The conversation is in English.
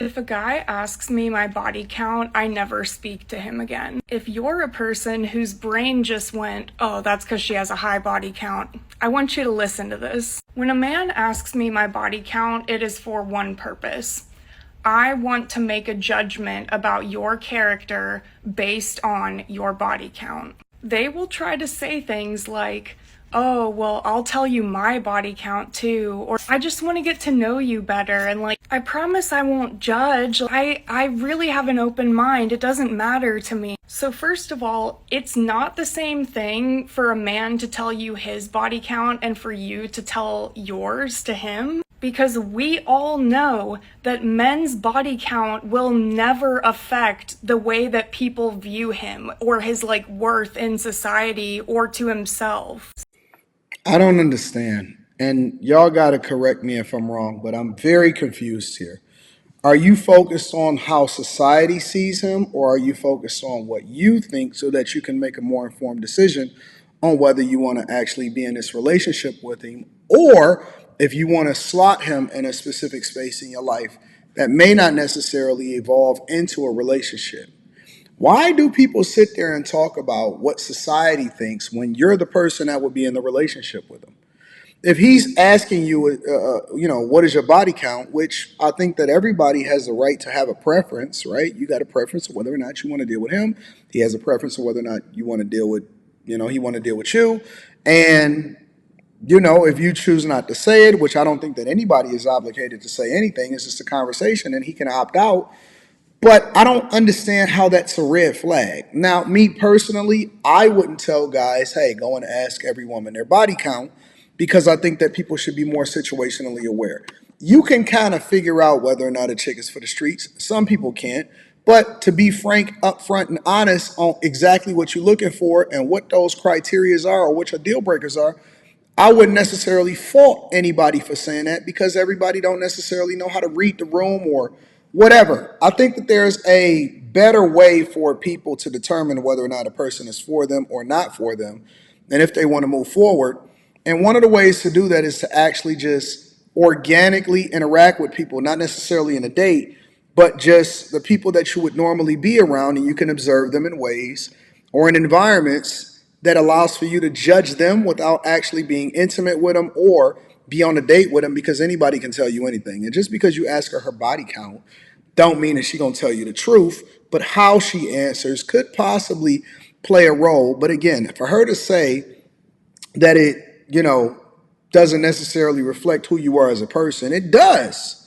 If a guy asks me my body count, I never speak to him again. If you're a person whose brain just went, oh, that's because she has a high body count, I want you to listen to this. When a man asks me my body count, it is for one purpose. I want to make a judgment about your character based on your body count. They will try to say things like, oh, well, I'll tell you my body count too, or I just want to get to know you better, and like, I promise I won't judge. I really have an open mind. It doesn't matter to me. So first of all, it's not the same thing for a man to tell you his body count and for you to tell yours to him. Because we all know that men's body count will never affect the way that people view him or his like worth in society or to himself. I don't understand. And y'all got to correct me if I'm wrong, but I'm very confused here. Are you focused on how society sees him, or are you focused on what you think so that you can make a more informed decision on whether you want to actually be in this relationship with him, or if you want to slot him in a specific space in your life that may not necessarily evolve into a relationship? Why do people sit there and talk about what society thinks when you're the person that would be in the relationship with them? If he's asking you, what is your body count, which I think that everybody has the right to have a preference, right? You got a preference of whether or not you want to deal with him. He has a preference of whether or not you want to deal with, he want to deal with you. And, if you choose not to say it, which I don't think that anybody is obligated to say anything, it's just a conversation and he can opt out. But I don't understand how that's a red flag. Now, me personally, I wouldn't tell guys, hey, go and ask every woman their body count, because I think that people should be more situationally aware. You can kind of figure out whether or not a chick is for the streets. Some people can't. But to be frank, upfront, and honest on exactly what you're looking for and what those criterias are or what your deal breakers are, I wouldn't necessarily fault anybody for saying that, because everybody don't necessarily know how to read the room or whatever. I think that there's a better way for people to determine whether or not a person is for them or not for them, and if they want to move forward. And one of the ways to do that is to actually just organically interact with people, not necessarily in a date, but just the people that you would normally be around, and you can observe them in ways or in environments that allows for you to judge them without actually being intimate with them or be on a date with them, because anybody can tell you anything. And just because you ask her body count don't mean that she's going to tell you the truth, but how she answers could possibly play a role. But again, for her to say that it, doesn't necessarily reflect who you are as a person, it does.